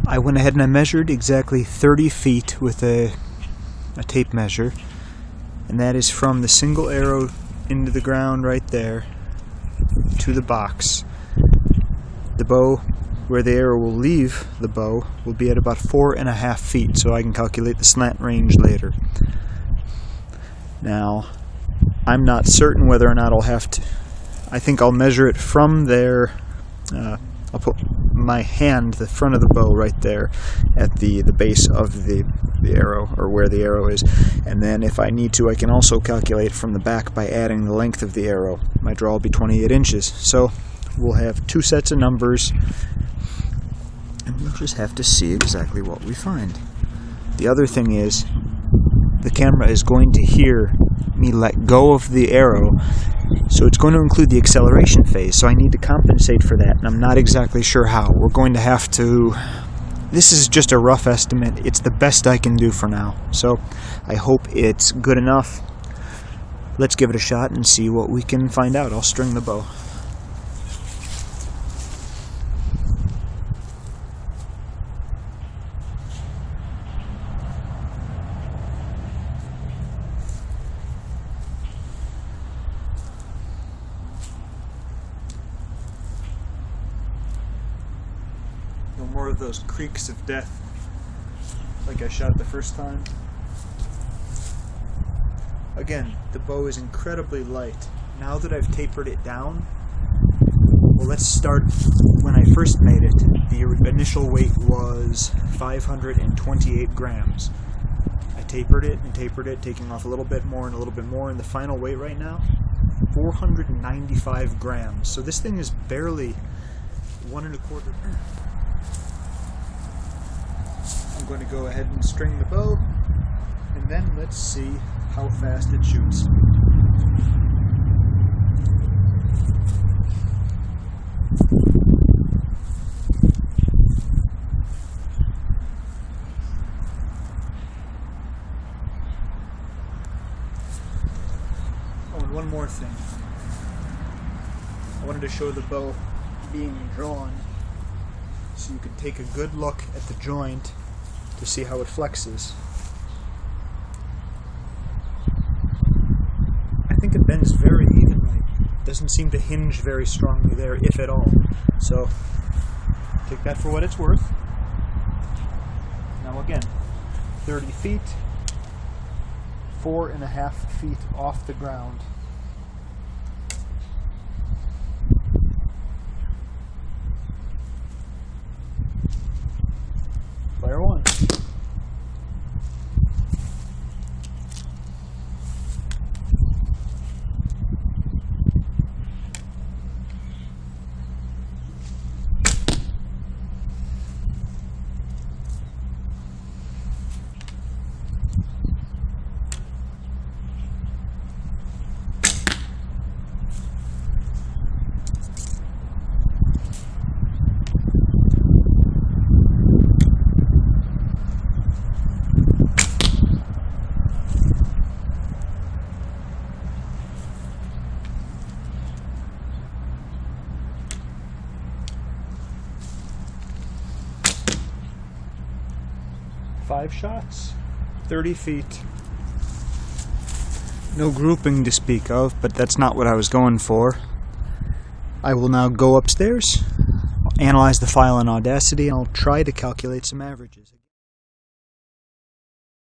I went ahead and I measured exactly 30 feet with a tape measure, and that is from the single arrow into the ground right there to the box. The bow, where the arrow will leave the bow, will be at about 4.5 feet, so I can calculate the slant range later. Now, I'm not certain whether or not I'll have to. I think I'll measure it from there. I'll put my hand, the front of the bow, right there at the base of the arrow, or where the arrow is. And then if I need to, I can also calculate from the back by adding the length of the arrow. My draw will be 28 inches. So we'll have two sets of numbers, and we'll just have to see exactly what we find. The other thing is, the camera is going to hear me let go of the arrow, so it's going to include the acceleration phase, so I need to compensate for that, and I'm not exactly sure how. We're going to have to... This is just a rough estimate. It's the best I can do for now, so I hope it's good enough. Let's give it a shot and see what we can find out. I'll string the bow. No more of those creaks of death like I shot the first time. Again, the bow is incredibly light. Now that I've tapered it down, well, let's start when I first made it. The initial weight was 528 grams. I tapered it, taking off a little bit more and a little bit more, and the final weight right now, 495 grams. So this thing is barely 1 1/4. I'm going to go ahead and string the bow, and then let's see how fast it shoots. Oh, and one more thing. I wanted to show the bow being drawn so you could take a good look at the joint to see how it flexes. I think it bends very evenly. Doesn't seem to hinge very strongly there, if at all. So, take that for what it's worth. Now again, 30 feet, 4.5 feet off the ground. Fire one. Five shots, 30 feet. No grouping to speak of, but that's not what I was going for. I will now go upstairs, analyze the file in Audacity, and I'll try to calculate some averages.